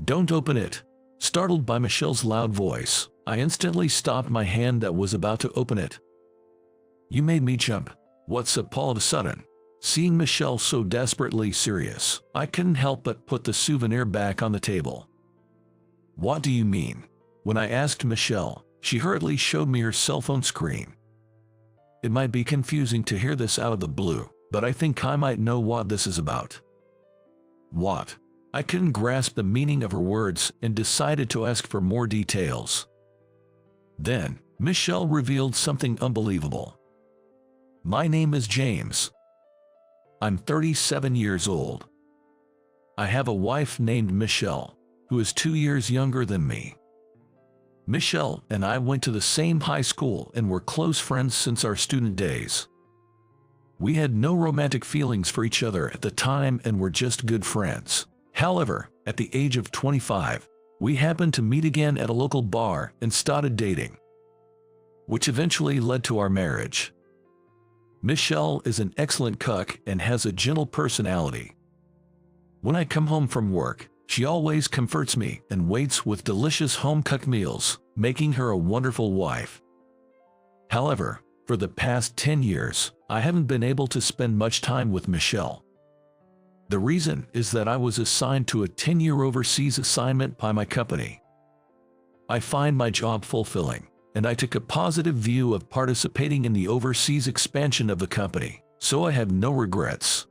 Don't open it. Startled by Michelle's loud voice, I instantly stopped my hand that was about to open it. You made me jump. What's up all of a sudden? Seeing Michelle so desperately serious, I couldn't help but put the souvenir back on the table. What do you mean? When I asked Michelle, she hurriedly showed me her cell phone screen. It might be confusing to hear this out of the blue, but I think I might know what this is about. What? I couldn't grasp the meaning of her words and decided to ask for more details. Then, Michelle revealed something unbelievable. My name is James. I'm 37 years old. I have a wife named Michelle, who is 2 years younger than me. Michelle and I went to the same high school and were close friends since our student days. We had no romantic feelings for each other at the time and were just good friends. However, at the age of 25, we happened to meet again at a local bar and started dating, which eventually led to our marriage. Michelle is an excellent cook and has a gentle personality. When I come home from work, she always comforts me and waits with delicious home-cooked meals, making her a wonderful wife. However, for the past 10 years, I haven't been able to spend much time with Michelle. The reason is that I was assigned to a 10-year overseas assignment by my company. I find my job fulfilling, and I took a positive view of participating in the overseas expansion of the company, so I have no regrets.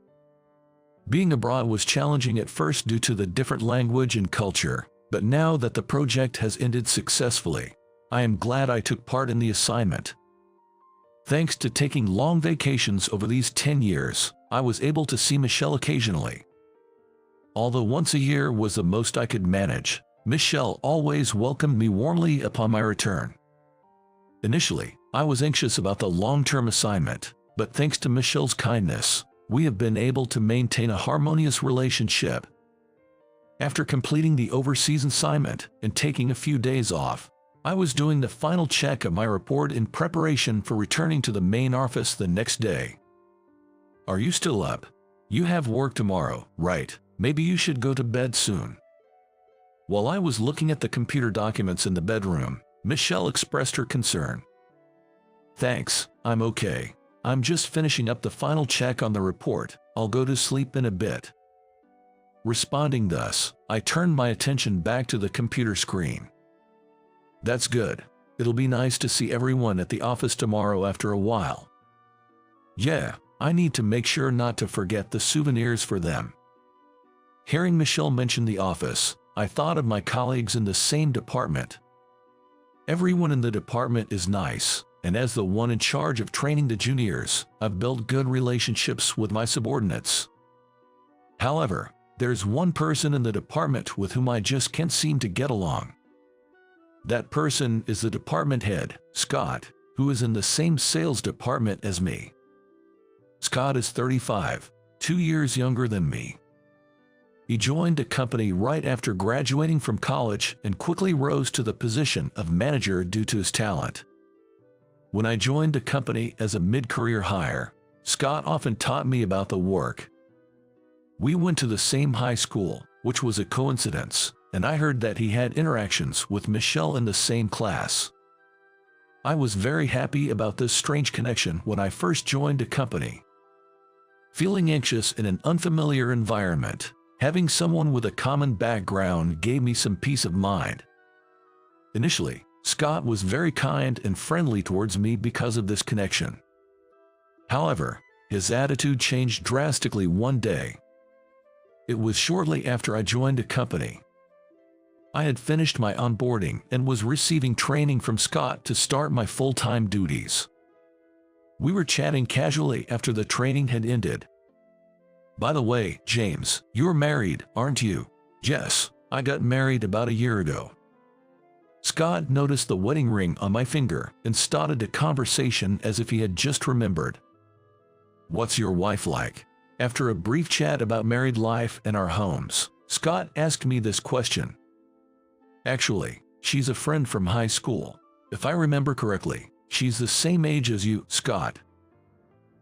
Being abroad was challenging at first due to the different language and culture, but now that the project has ended successfully, I am glad I took part in the assignment. Thanks to taking long vacations over these 10 years, I was able to see Michelle occasionally. Although once a year was the most I could manage, Michelle always welcomed me warmly upon my return. Initially, I was anxious about the long-term assignment, but thanks to Michelle's kindness, we have been able to maintain a harmonious relationship. After completing the overseas assignment and taking a few days off, I was doing the final check of my report in preparation for returning to the main office the next day. Are you still up? You have work tomorrow, right? Maybe you should go to bed soon. While I was looking at the computer documents in the bedroom, Michelle expressed her concern. Thanks, I'm okay. I'm just finishing up the final check on the report. I'll go to sleep in a bit. Responding thus, I turned my attention back to the computer screen. That's good. It'll be nice to see everyone at the office tomorrow after a while. Yeah, I need to make sure not to forget the souvenirs for them. Hearing Michelle mention the office, I thought of my colleagues in the same department. Everyone in the department is nice, and as the one in charge of training the juniors, I've built good relationships with my subordinates. However, there's one person in the department with whom I just can't seem to get along. That person is the department head, Scott, who is in the same sales department as me. Scott is 35, 2 years younger than me. He joined the company right after graduating from college and quickly rose to the position of manager due to his talent. When I joined the company as a mid-career hire, Scott often taught me about the work. We went to the same high school, which was a coincidence, and I heard that he had interactions with Michelle in the same class. I was very happy about this strange connection when I first joined the company. Feeling anxious in an unfamiliar environment, having someone with a common background gave me some peace of mind. Initially, Scott was very kind and friendly towards me because of this connection. However, his attitude changed drastically one day. It was shortly after I joined the company. I had finished my onboarding and was receiving training from Scott to start my full-time duties. We were chatting casually after the training had ended. By the way, James, you're married, aren't you? Yes, I got married about a year ago. Scott noticed the wedding ring on my finger and started the conversation as if he had just remembered. What's your wife like? After a brief chat about married life and our homes, Scott asked me this question. Actually, she's a friend from high school. If I remember correctly, she's the same age as you, Scott.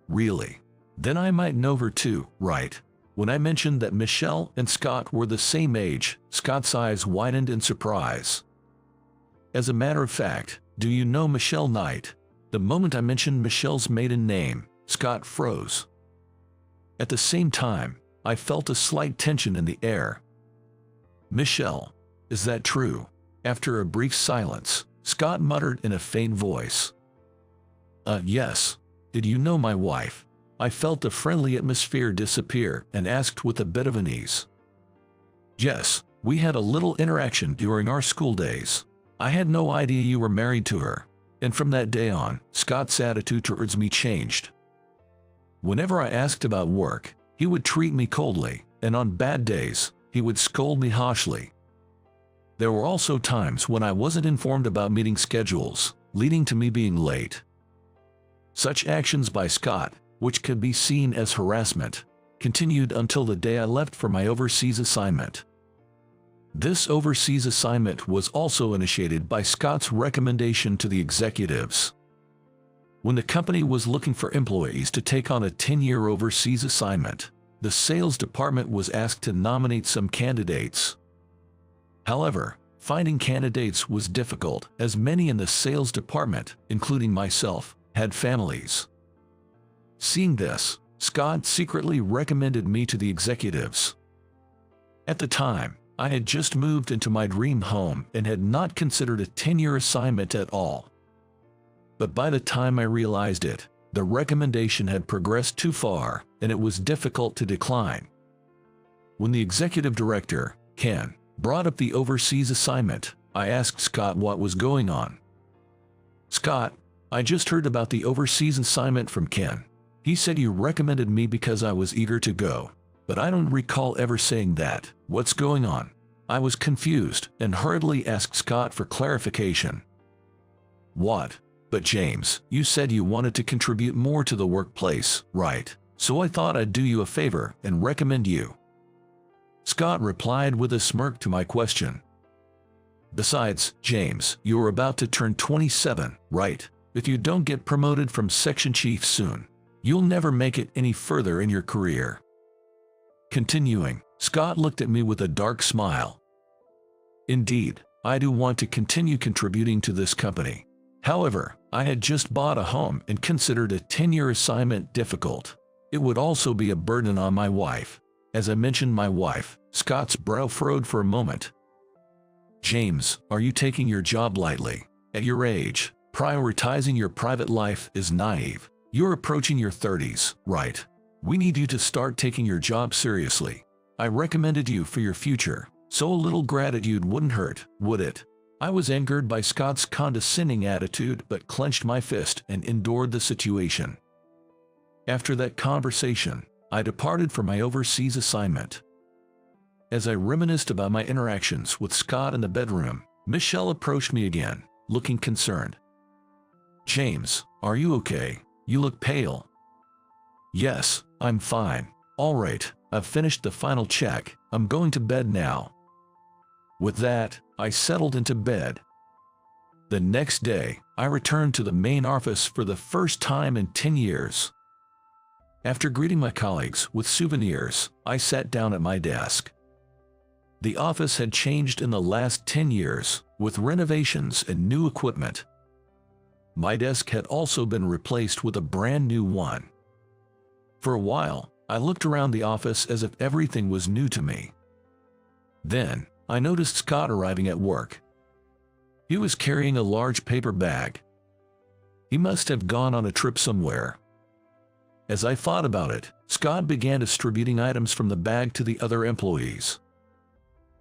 Really? Then I might know her too, right? When I mentioned that Michelle and Scott were the same age, Scott's eyes widened in surprise. As a matter of fact, do you know Michelle Knight? The moment I mentioned Michelle's maiden name, Scott froze. At the same time, I felt a slight tension in the air. Michelle, is that true? After a brief silence, Scott muttered in a faint voice. Yes. Did you know my wife? I felt the friendly atmosphere disappear and asked with a bit of unease. Yes, we had a little interaction during our school days. I had no idea you were married to her. And from that day on, Scott's attitude towards me changed. Whenever I asked about work, he would treat me coldly, and on bad days, he would scold me harshly. There were also times when I wasn't informed about meeting schedules, leading to me being late. Such actions by Scott, which could be seen as harassment, continued until the day I left for my overseas assignment. This overseas assignment was also initiated by Scott's recommendation to the executives. When the company was looking for employees to take on a 10-year overseas assignment, the sales department was asked to nominate some candidates. However, finding candidates was difficult, as many in the sales department, including myself, had families. Seeing this, Scott secretly recommended me to the executives. At the time, I had just moved into my dream home and had not considered a 10-year assignment at all. But by the time I realized it, the recommendation had progressed too far, and it was difficult to decline. When the executive director, Ken, brought up the overseas assignment, I asked Scott what was going on. Scott, I just heard about the overseas assignment from Ken. He said you recommended me because I was eager to go. But I don't recall ever saying that. What's going on? I was confused and hurriedly asked Scott for clarification. What? But James, you said you wanted to contribute more to the workplace, right? So I thought I'd do you a favor and recommend you. Scott replied with a smirk to my question. Besides, James, you're about to turn 27, right? If you don't get promoted from section chief soon, you'll never make it any further in your career. Continuing, Scott looked at me with a dark smile. Indeed, I do want to continue contributing to this company. However, I had just bought a home and considered a 10-year assignment difficult. It would also be a burden on my wife. As I mentioned my wife, Scott's brow furrowed for a moment. James, are you taking your job lightly? At your age, prioritizing your private life is naive. You're approaching your 30s, right? We need you to start taking your job seriously. I recommended you for your future, so a little gratitude wouldn't hurt, would it? I was angered by Scott's condescending attitude but clenched my fist and endured the situation. After that conversation, I departed for my overseas assignment. As I reminisced about my interactions with Scott in the bedroom, Michelle approached me again, looking concerned. James, are you okay? You look pale. Yes, I'm fine. All right, I've finished the final check. I'm going to bed now. With that, I settled into bed. The next day, I returned to the main office for the first time in 10 years. After greeting my colleagues with souvenirs, I sat down at my desk. The office had changed in the last 10 years, with renovations and new equipment. My desk had also been replaced with a brand new one. For a while, I looked around the office as if everything was new to me. Then, I noticed Scott arriving at work. He was carrying a large paper bag. He must have gone on a trip somewhere. As I thought about it, Scott began distributing items from the bag to the other employees.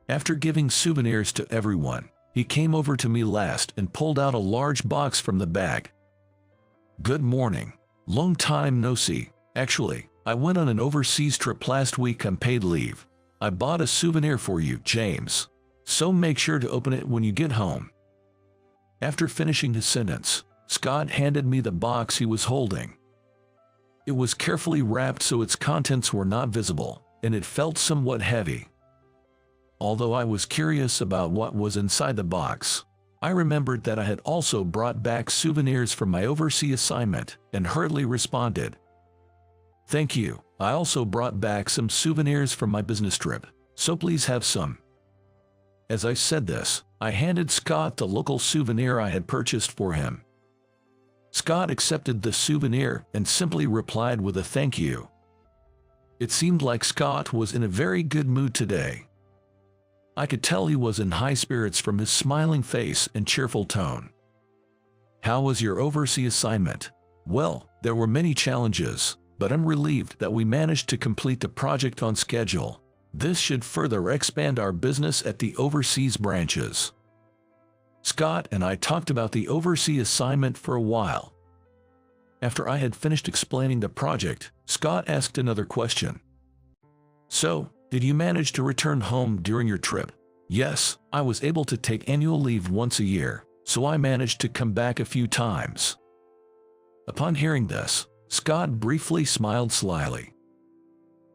After giving souvenirs to everyone, he came over to me last and pulled out a large box from the bag. Good morning. Long time no see. Actually, I went on an overseas trip last week on paid leave. I bought a souvenir for you, James. So make sure to open it when you get home. After finishing his sentence, Scott handed me the box he was holding. It was carefully wrapped so its contents were not visible, and it felt somewhat heavy. Although I was curious about what was inside the box, I remembered that I had also brought back souvenirs from my overseas assignment and hurriedly responded. Thank you, I also brought back some souvenirs from my business trip, so please have some." As I said this, I handed Scott the local souvenir I had purchased for him. Scott accepted the souvenir and simply replied with a thank you. It seemed like Scott was in a very good mood today. I could tell he was in high spirits from his smiling face and cheerful tone. "How was your overseas assignment?" "Well, there were many challenges, but I'm relieved that we managed to complete the project on schedule. This should further expand our business at the overseas branches." Scott and I talked about the overseas assignment for a while. After I had finished explaining the project, Scott asked another question. "So, did you manage to return home during your trip?" "Yes, I was able to take annual leave once a year, so I managed to come back a few times." Upon hearing this, Scott briefly smiled slyly.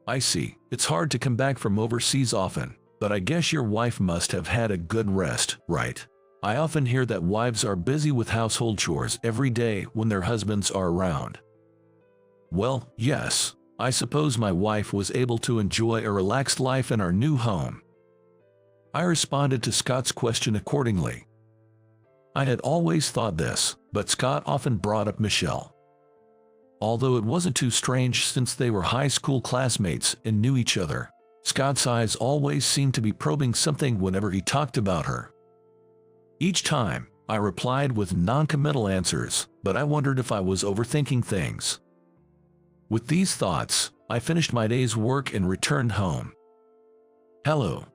"I see, it's hard to come back from overseas often, but I guess your wife must have had a good rest, right? I often hear that wives are busy with household chores every day when their husbands are around." "Well, yes, I suppose my wife was able to enjoy a relaxed life in our new home." I responded to Scott's question accordingly. I had always thought this, but Scott often brought up Michelle. Although it wasn't too strange since they were high school classmates and knew each other, Scott's eyes always seemed to be probing something whenever he talked about her. Each time, I replied with non-committal answers, but I wondered if I was overthinking things. With these thoughts, I finished my day's work and returned home. "Hello."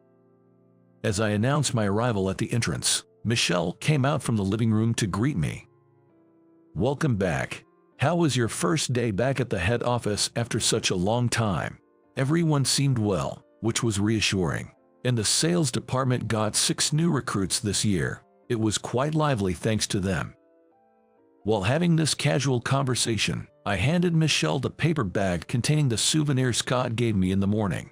As I announced my arrival at the entrance, Michelle came out from the living room to greet me. "Welcome back. How was your first day back at the head office after such a long time?" Everyone seemed well, which was reassuring, and the sales department got 6 new recruits this year. It was quite lively thanks to them. While having this casual conversation, I handed Michelle the paper bag containing the souvenir Scott gave me in the morning.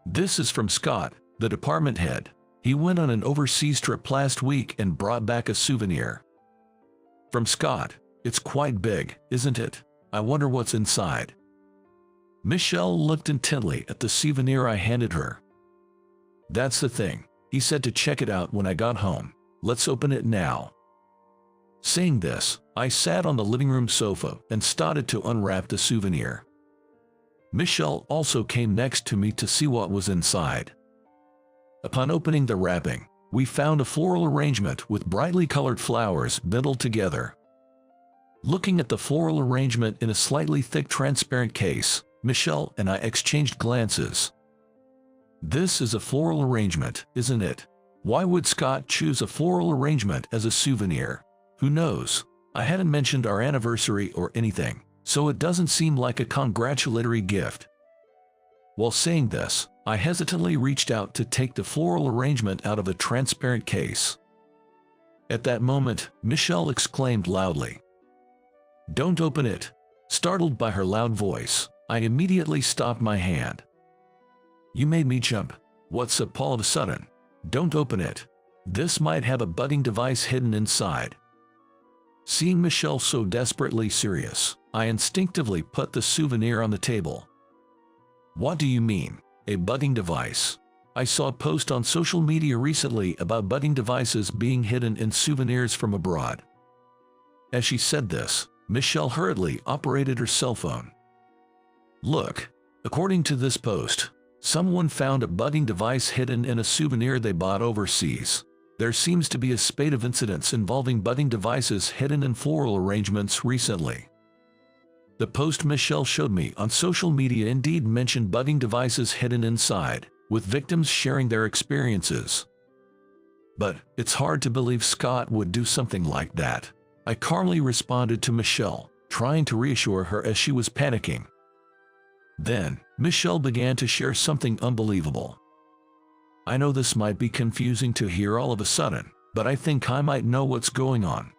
"This is from Scott, the department head. He went on an overseas trip last week and brought back a souvenir." "From Scott. It's quite big, isn't it? I wonder what's inside." Michelle looked intently at the souvenir I handed her. "That's the thing. He said to check it out when I got home. Let's open it now." Saying this, I sat on the living room sofa and started to unwrap the souvenir. Michelle also came next to me to see what was inside. Upon opening the wrapping, we found a floral arrangement with brightly colored flowers bundled together. Looking at the floral arrangement in a slightly thick transparent case, Michelle and I exchanged glances. "This is a floral arrangement, isn't it? Why would Scott choose a floral arrangement as a souvenir? Who knows? I hadn't mentioned our anniversary or anything, so it doesn't seem like a congratulatory gift." While saying this, I hesitantly reached out to take the floral arrangement out of a transparent case. At that moment, Michelle exclaimed loudly, "Don't open it!" Startled by her loud voice, I immediately stopped my hand. "You made me jump. What's up all of a sudden? Don't open it. This might have a budding device hidden inside." Seeing Michelle so desperately serious, I instinctively put the souvenir on the table. "What do you mean, a budding device?" I saw a post on social media recently about budding devices being hidden in souvenirs from abroad. As she said this, Michelle hurriedly operated her cell phone. "Look, according to this post, someone found a budding device hidden in a souvenir they bought overseas. There seems to be a spate of incidents involving budding devices hidden in floral arrangements recently." The post Michelle showed me on social media indeed mentioned budding devices hidden inside, with victims sharing their experiences. "But it's hard to believe Scott would do something like that," I calmly responded to Michelle, trying to reassure her as she was panicking. Then, Michelle began to share something unbelievable. "I know this might be confusing to hear all of a sudden, but I think I might know what's going on."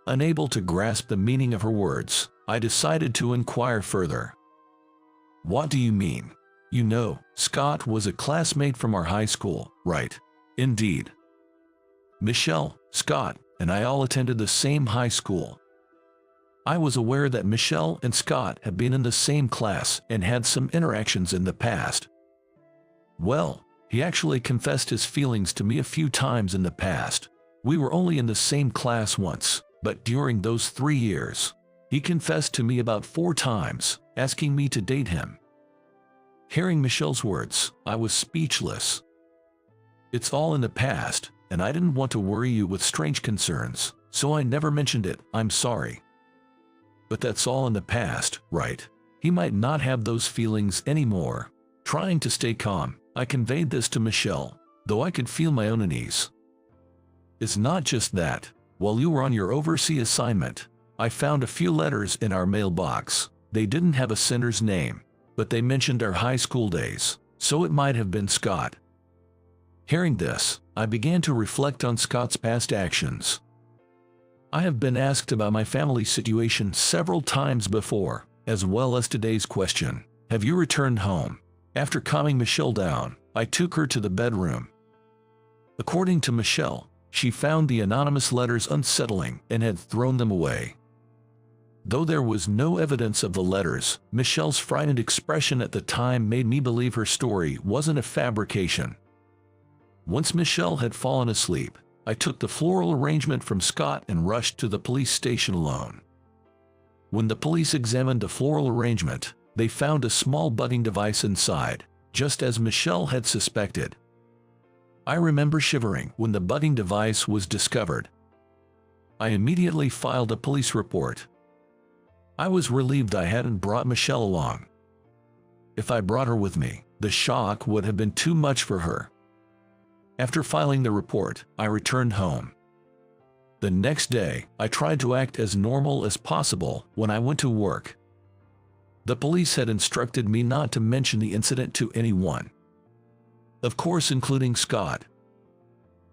Unable to grasp the meaning of her words, I decided to inquire further. "What do you mean? You know, Scott was a classmate from our high school, right?" "Indeed. Michelle, Scott, and I all attended the same high school." I was aware that Michelle and Scott had been in the same class and had some interactions in the past. Well, he actually confessed his feelings to me a few times in the past. We were only in the same class once, but during those 3 years, he confessed to me about 4 times, asking me to date him. Hearing Michelle's words, I was speechless. It's all in the past, and I didn't want to worry you with strange concerns, so I never mentioned it. I'm sorry. But that's all in the past, right? He might not have those feelings anymore. Trying to stay calm, I conveyed this to Michelle, though I could feel my own unease. It's not just that. While you were on your overseas assignment, I found a few letters in our mailbox. They didn't have a sender's name, but they mentioned our high school days, so it might have been Scott. Hearing this, I began to reflect on Scott's past actions. I have been asked about my family situation several times before, as well as today's question. Have you returned home? After calming Michelle down, I took her to the bedroom. According to Michelle, she found the anonymous letters unsettling and had thrown them away. Though there was no evidence of the letters, Michelle's frightened expression at the time made me believe her story wasn't a fabrication. Once Michelle had fallen asleep, I took the floral arrangement from Scott and rushed to the police station alone. When the police examined the floral arrangement, they found a small budding device inside, just as Michelle had suspected. I remember shivering when the budding device was discovered. I immediately filed a police report. I was relieved I hadn't brought Michelle along. If I brought her with me, the shock would have been too much for her. After filing the report, I returned home. The next day, I tried to act as normal as possible when I went to work. The police had instructed me not to mention the incident to anyone. Of course, including Scott.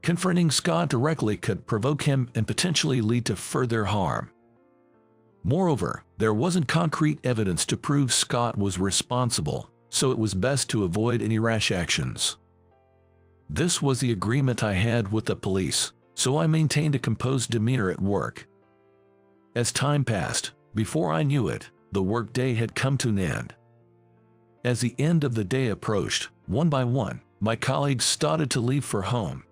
Confronting Scott directly could provoke him and potentially lead to further harm. Moreover, there wasn't concrete evidence to prove Scott was responsible, so it was best to avoid any rash actions. This was the agreement I had with the police, so I maintained a composed demeanor at work. As time passed, before I knew it, the workday had come to an end. As the end of the day approached, one by one, my colleagues started to leave for home.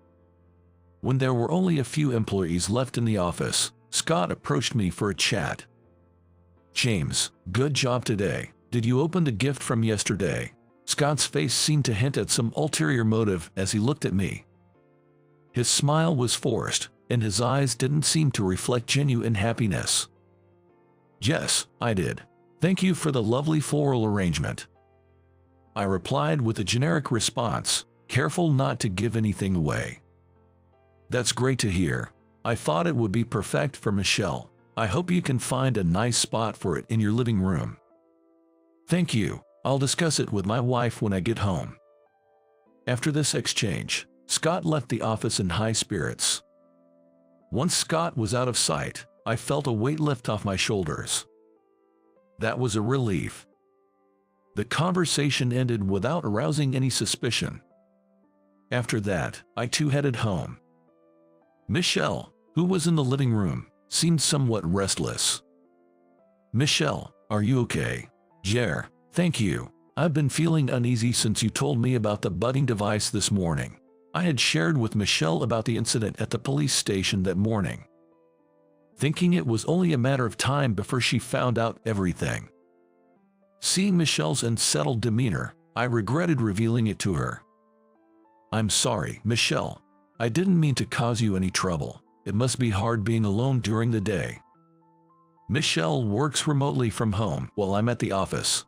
When there were only a few employees left in the office, Scott approached me for a chat. "James, good job today. Did you open the gift from yesterday?" Scott's face seemed to hint at some ulterior motive as he looked at me. His smile was forced, and his eyes didn't seem to reflect genuine happiness. "Yes, I did. Thank you for the lovely floral arrangement." I replied with a generic response, careful not to give anything away. "That's great to hear. I thought it would be perfect for Michelle. I hope you can find a nice spot for it in your living room." "Thank you. I'll discuss it with my wife when I get home." After this exchange, Scott left the office in high spirits. Once Scott was out of sight, I felt a weight lift off my shoulders. That was a relief. The conversation ended without arousing any suspicion. After that, I too headed home. Michelle, who was in the living room, seemed somewhat restless. "Michelle, are you okay?" "Jer, thank you. I've been feeling uneasy since you told me about the budding device this morning." I had shared with Michelle about the incident at the police station that morning, thinking it was only a matter of time before she found out everything. Seeing Michelle's unsettled demeanor, I regretted revealing it to her. "I'm sorry, Michelle. I didn't mean to cause you any trouble. It must be hard being alone during the day." Michelle works remotely from home while I'm at the office.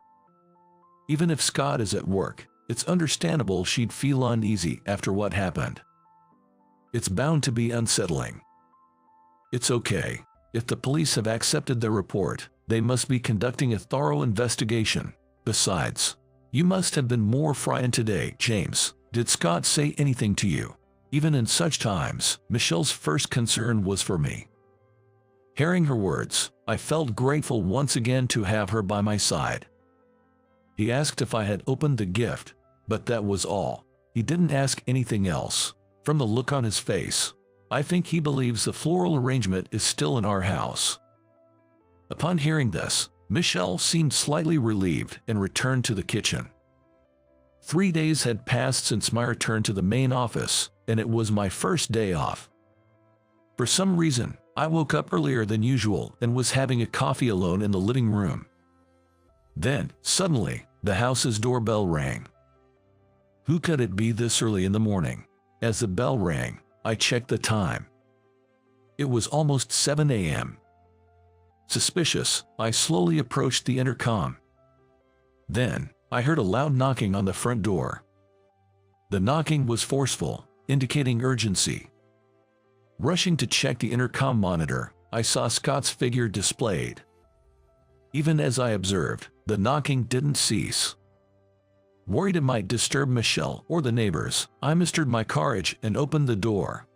Even if Scott is at work, it's understandable she'd feel uneasy after what happened. It's bound to be unsettling. It's okay. If the police have accepted their report, they must be conducting a thorough investigation. Besides, you must have been more frightened today, James. Did Scott say anything to you? Even in such times, Michelle's first concern was for me. Hearing her words, I felt grateful once again to have her by my side. He asked if I had opened the gift, but that was all. He didn't ask anything else. From the look on his face, I think he believes the floral arrangement is still in our house. Upon hearing this, Michelle seemed slightly relieved and returned to the kitchen. 3 days had passed since my return to the main office, and it was my first day off. For some reason, I woke up earlier than usual and was having a coffee alone in the living room. Then, suddenly, the house's doorbell rang. Who could it be this early in the morning? As the bell rang, I checked the time. It was almost 7 a.m. Suspicious, I slowly approached the intercom. Then, I heard a loud knocking on the front door. The knocking was forceful, indicating urgency. Rushing to check the intercom monitor, I saw Scott's figure displayed. Even as I observed, the knocking didn't cease. Worried it might disturb Michelle or the neighbors, I mustered my courage and opened the door,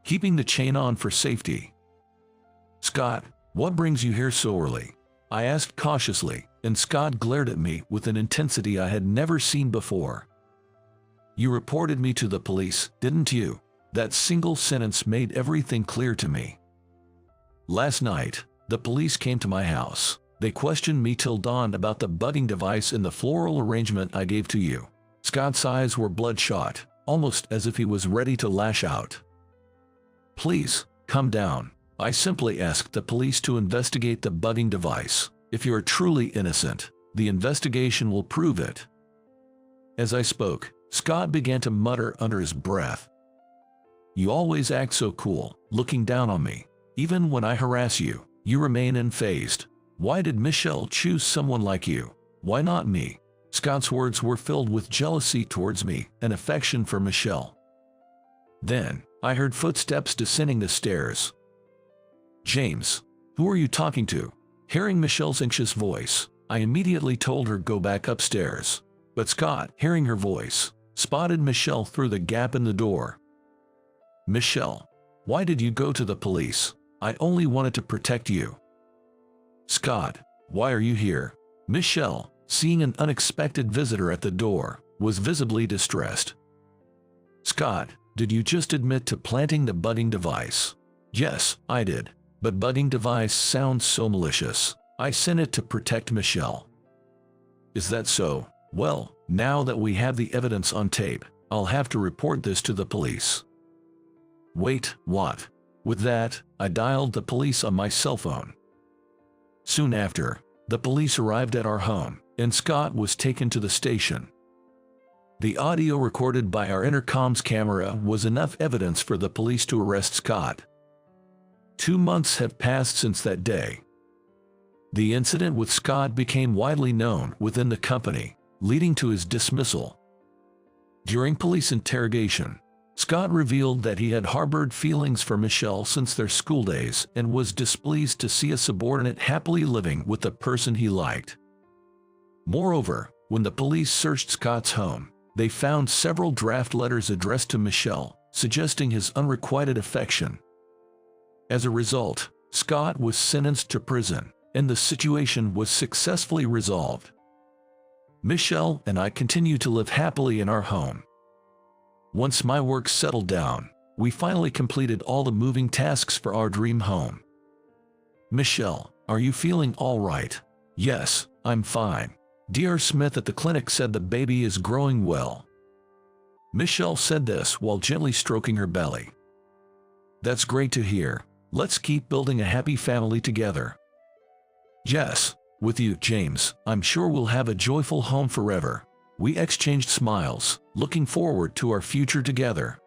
keeping the chain on for safety. "Scott, what brings you here so early?" I asked cautiously, and Scott glared at me with an intensity I had never seen before. "You reported me to the police, didn't you?" That single sentence made everything clear to me. "Last night, the police came to my house. They questioned me till dawn about the budding device and the floral arrangement I gave to you." Scott's eyes were bloodshot, almost as if he was ready to lash out. "Please, calm down. I simply asked the police to investigate the budding device. If you are truly innocent, the investigation will prove it." As I spoke, Scott began to mutter under his breath. "You always act so cool, looking down on me. Even when I harass you, you remain unfazed. Why did Michelle choose someone like you? Why not me?" Scott's words were filled with jealousy towards me and affection for Michelle. Then, I heard footsteps descending the stairs. "James, who are you talking to?" Hearing Michelle's anxious voice, I immediately told her go back upstairs. But Scott, hearing her voice, spotted Michelle through the gap in the door. "Michelle, why did you go to the police? I only wanted to protect you." "Scott, why are you here?" Michelle, seeing an unexpected visitor at the door, was visibly distressed. "Scott, did you just admit to planting the budding device?" "Yes, I did. But budding device sounds so malicious. I sent it to protect Michelle." "Is that so? Well, now that we have the evidence on tape, I'll have to report this to the police." "Wait, what?" With that, I dialed the police on my cell phone. Soon after, the police arrived at our home, and Scott was taken to the station. The audio recorded by our intercom's camera was enough evidence for the police to arrest Scott. 2 months have passed since that day. The incident with Scott became widely known within the company, leading to his dismissal. During police interrogation, Scott revealed that he had harbored feelings for Michelle since their school days and was displeased to see a subordinate happily living with the person he liked. Moreover, when the police searched Scott's home, they found several draft letters addressed to Michelle, suggesting his unrequited affection. As a result, Scott was sentenced to prison, and the situation was successfully resolved. Michelle and I continue to live happily in our home. Once my work settled down, we finally completed all the moving tasks for our dream home. "Michelle, are you feeling all right?" "Yes, I'm fine. Dr. Smith at the clinic said the baby is growing well." Michelle said this while gently stroking her belly. "That's great to hear. Let's keep building a happy family together." "Yes, with you, James, I'm sure we'll have a joyful home forever." We exchanged smiles, looking forward to our future together.